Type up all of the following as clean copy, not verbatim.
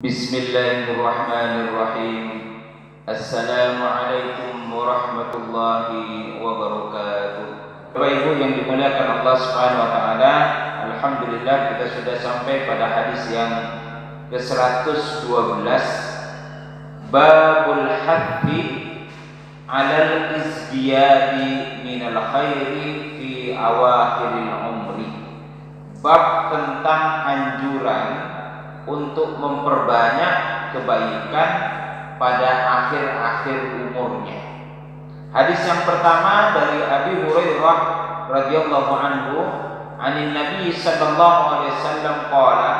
Bismillahirrahmanirrahim. Assalamualaikum warahmatullahi wabarakatuh. Bapak Ibu yang dimuliakan Allah Subhanahu wa taala, alhamdulillah kita sudah sampai pada hadis yang ke-112, babul hatti 'alal izdiyadi minal khairi fi awakhiril umri. Bab tentang anjuran untuk memperbanyak kebaikan pada akhir-akhir umurnya. Hadis yang pertama dari Abi Hurairah radhiyallahu anhu, anin Nabi sallallahu alaihi wasallam qala,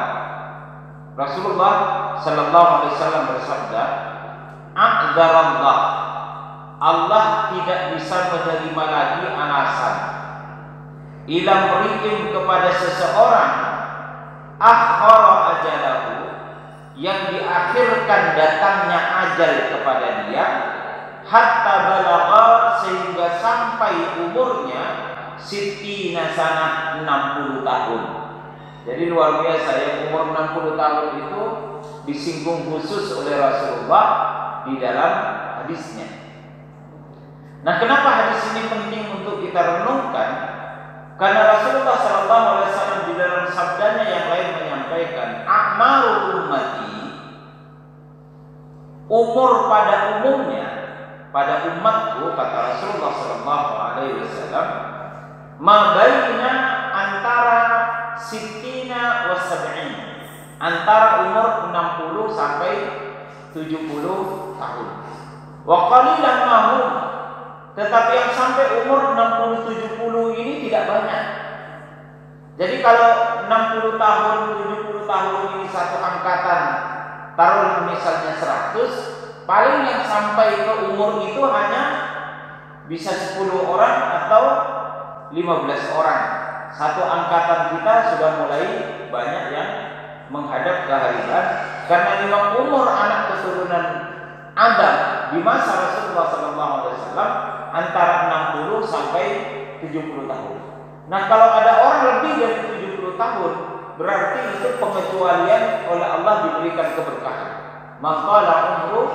Rasulullah sallallahu alaihi wasallam bersabda, a'dzarallah, Allah tidak bisa menerima lagi alasan ila mri'in kepada seseorang akhara ajalahu, yang diakhirkan datangnya ajal kepada dia, hatta balagha, sehingga sampai umurnya sittina sanah, 60 tahun. Jadi luar biasa ya, umur 60 tahun itu disinggung khusus oleh Rasulullah di dalam hadisnya. Nah, kenapa hadis ini penting untuk kita renungkan? Karena Rasulullah SAW di dalam sabdanya yang lain menyampaikan, a'maru ummati, umur pada umumnya, pada umatku, kata Rasulullah SAW, ma baina antara sittina wa sab'in, antara umur 60 sampai 70 tahun. Wa qalilan mahum, tetapi yang sampai umur 60-70 ini tidak banyak. Jadi kalau 60 tahun, 70 tahun ini satu angkatan, taruh misalnya 100, paling yang sampai ke umur itu hanya bisa 10 orang atau 15 orang. Satu angkatan kita sudah mulai banyak yang menghadap kehadiran, karena memang umur anak keturunan Adam di masa Rasulullah SAW antara 60 sampai 70 tahun. Nah, kalau ada orang lebih dari 70 tahun, berarti itu pengecualian oleh Allah, diberikan keberkahan. Maqala umru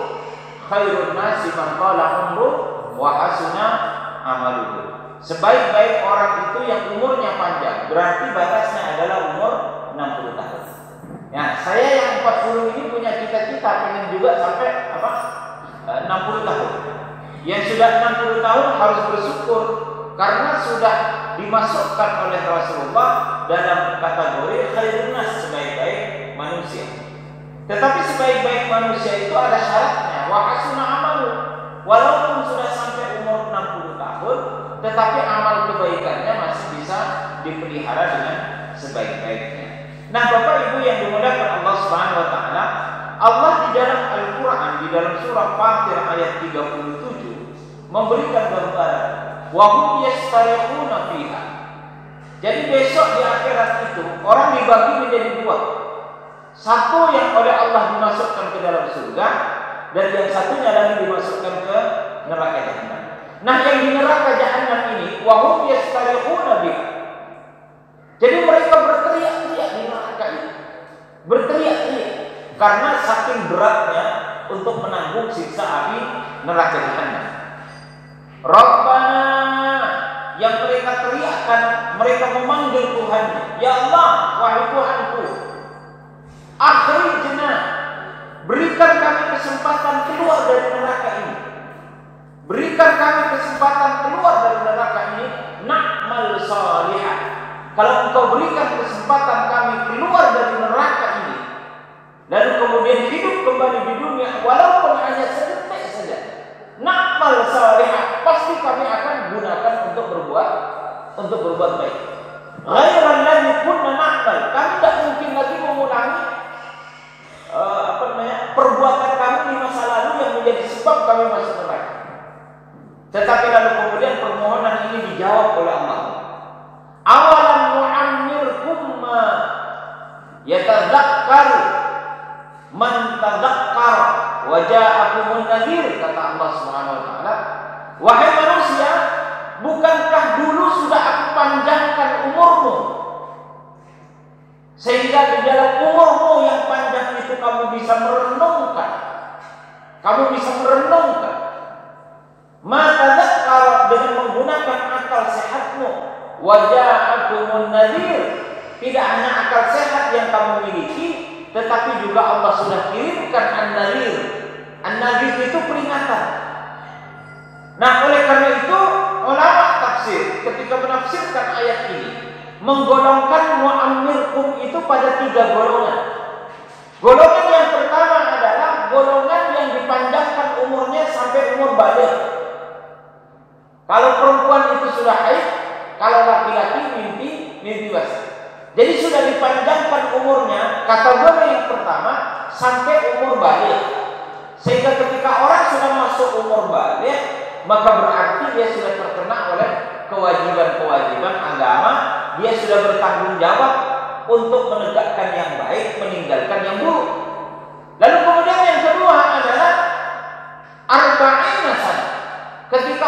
khairun nasi man qala umru wa hasuna amaluhu. Sebaik-baik orang itu yang umurnya panjang, berarti batasnya adalah umur 60 tahun. Ya, saya yang 40 ini punya cita-cita pengen juga sampai 60 tahun. Yang sudah 60 tahun harus bersyukur karena sudah dimasukkan oleh Rasulullah dalam kategori khairun nas, sebaik-baik manusia. Tetapi sebaik-baik manusia itu ada syaratnya, wa hasuna amalu. Walaupun sudah sampai umur 60 tahun, tetapi amal kebaikannya masih bisa dipelihara dengan sebaik-baiknya. Nah, Bapak Ibu yang dimuliakan Allah Subhanahu wa taala, Allah di dalam Al-Qur'an, di dalam surah Fatir ayat 37 memberikan gambaran wa hum yastarikhuna fiha. Jadi besok di akhirat itu orang dibagi menjadi dua. Satu yang oleh Allah dimasukkan ke dalam surga, dan yang satunya lagi dimasukkan ke neraka jahanam. Nah, yang di neraka jahanam ini wa hum yastarikhuna fiha. Jadi mereka berteriak-teriak di neraka itu. Berteriak-teriak karena saking beratnya untuk menanggung siksa api neraka jahanam. Rabbana, yang mereka teriakkan, mereka memanggil Tuhannya, ya Allah, wahai Tuhanku, akhrijna, berikan kami kesempatan keluar dari neraka ini. Berikan kami kesempatan keluar dari neraka ini, na'mal salihah. Kalau Engkau berikan kesempatan kami keluar dari neraka ini, lalu kemudian hidup kembali di dunia walaupun hanya sedetik saja, na'mal salihah, pasti kami akan gunakan untuk berbuat baik. Ghairan ladzi kunna na'mal, kami tidak mungkin lagi mengulangi perbuatan kami di masa lalu yang menjadi sebab kami masuk neraka. Tetapi lalu kemudian permohonan ini dijawab oleh Allah. Awalam nu'ammirkum ma yatadzakkar man tadzakkar wa ja'akumun nadhir, kata Allah Subhanahu wa taala. Wahai manusia, bukankah dulu sudah aku panjangkan umurmu, sehingga di dalam umurmu yang panjang itu kamu bisa merenungkan. Kamu bisa merenungkan. Maka dengan menggunakan akal sehatmu. Waja'akumun nadhir. Tidak hanya akal sehat yang kamu miliki, tetapi juga Allah sudah kirimkan an-nadhir. An-nadhir itu peringatan. Nah, oleh karena itu ulama tafsir ketika menafsirkan ayat ini menggolongkan mu'ammirkum itu pada 3 golongan. Golongan yang pertama adalah golongan yang dipanjangkan umurnya sampai umur balik. Kalau perempuan itu sudah haid, kalau laki-laki mimpi basah. Jadi sudah dipanjangkan umurnya, kategori yang pertama sampai umur balik. Sehingga ketika orang sudah masuk umur balik, maka berarti dia sudah terkena oleh kewajiban-kewajiban agama. Dia sudah bertanggung jawab untuk menegakkan yang baik, meninggalkan yang buruk. Lalu kemudian yang kedua adalah arba'ina sana. Ketika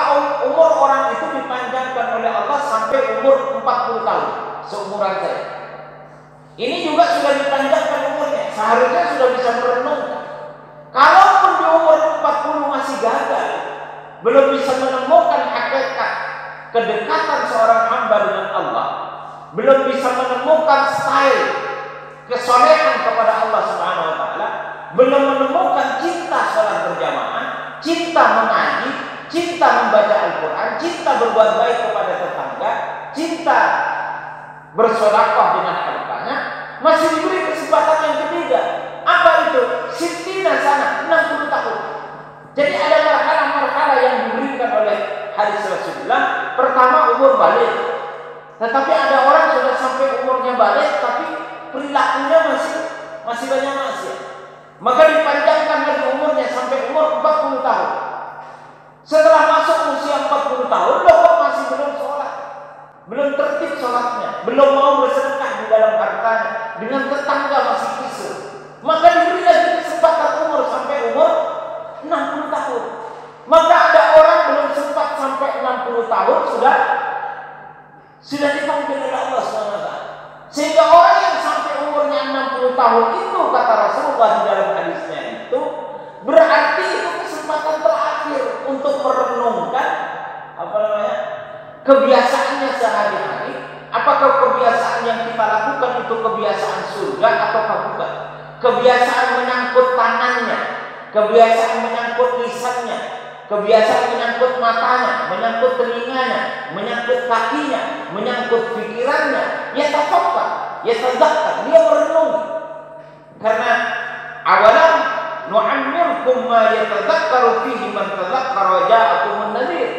umur orang itu dipanjangkan oleh Allah sampai umur 40 tahun, seumuran saya. Ini juga sudah dipanjangkan umurnya, seharusnya sudah bisa merenungkan. Kalaupun di umur 40 masih gagal, belum bisa menemukan hakikat kedekatan seorang hamba dengan Allah, belum bisa menemukan style kesolehan kepada Allah Subhanahu wa taala, belum menemukan cinta salat berjamaah, cinta mengaji, cinta membaca Al-Qur'an, cinta berbuat baik kepada tetangga, cinta bersedekah dengan hartanya, masih diberi kesempatan yang ketiga. Apa itu? Sittina sana, 60 tahun. Jadi ada marhalah-marhalah yang diberikan oleh hadis Rasulullah. Pertama umur balik. Tetapi ada orang sudah sampai umurnya balik tapi perilakunya masih banyak maksiat. Maka dipanjangkan lagi umurnya sampai umur 40 tahun. Setelah masuk usia 40 tahun, loh kok masih belum sholat, belum tertib sholatnya, belum mau bersedekah di dalam hartanya, dengan tetangga masih kisah. Maka diberi lagi kesempatan umur sampai umur 60 tahun. Maka ada orang belum sempat sampai 60 tahun sudah dipanggil oleh Allah SWT. Sehingga orang yang sampai umurnya 60 tahun itu, kata Rasulullah di dalam hadisnya itu, berarti itu kesempatan terakhir untuk merenungkan kebiasaannya sehari-hari. Apakah kebiasaan yang kita lakukan itu kebiasaan surga ataukah bukan? Kebiasaan menyangkut tangannya, kebiasaan menyangkut lisannya, kebiasaan menyangkut matanya, menyangkut telinganya, menyangkut kakinya, menyangkut pikirannya. Ya tafakkur, ya tadakkar, dia merenungi. Karena awalan nu'ammirkum ma yatadakkaru fihi man tadakkara wa ja'akumun nadhir.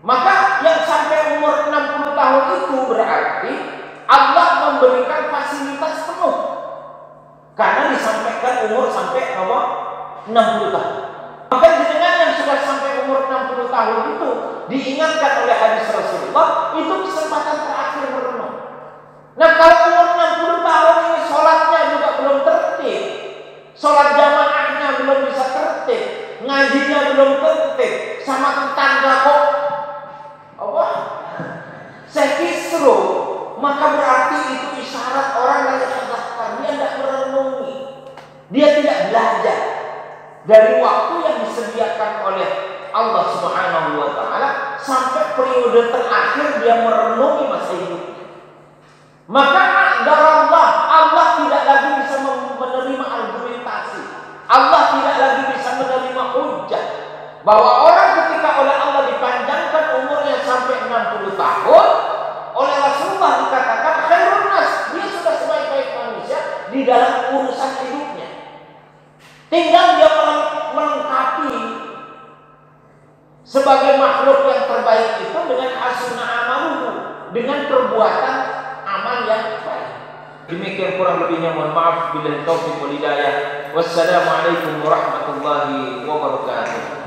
Maka yang sampai umur 60 tahun itu berarti Allah memberikan fasilitas penuh. Karena disampaikan umur sampai 60 tahun. Maka dengan yang sudah sampai umur 60 tahun itu diingatkan oleh hadis Rasulullah, itu kesempatan terakhir merenung. Nah, kalau umur 60 tahun ini sholatnya juga belum tertib, sholat jamaahnya belum bisa tertib, ngajinya belum tertib, sama tetangga kok sekisru, maka berarti itu isyarat orang yang terdaftar, dia tidak merenungi, dia tidak belajar dari waktu yang disediakan oleh Allah Subhanahu wa taala sampai periode terakhir dia merenungi masa hidupnya. Maka Allah tidak lagi bisa menerima argumentasi. Allah tidak lagi bisa menerima hujjah bahwa orang ketika oleh Allah dipanjangkan umurnya sampai 60 tahun, oleh Rasulullah dikatakan khairun nas, dia sudah sebaik-baik manusia di dalam urusan hidupnya. Tinggal dia melengkapi sebagai makhluk yang terbaik itu dengan hasunah amaluhu, dengan perbuatan amal yang baik. Demikian kurang lebihnya, mohon maaf. Billahi taufiq wal hidayah. Wassalamualaikum warahmatullahi wabarakatuh.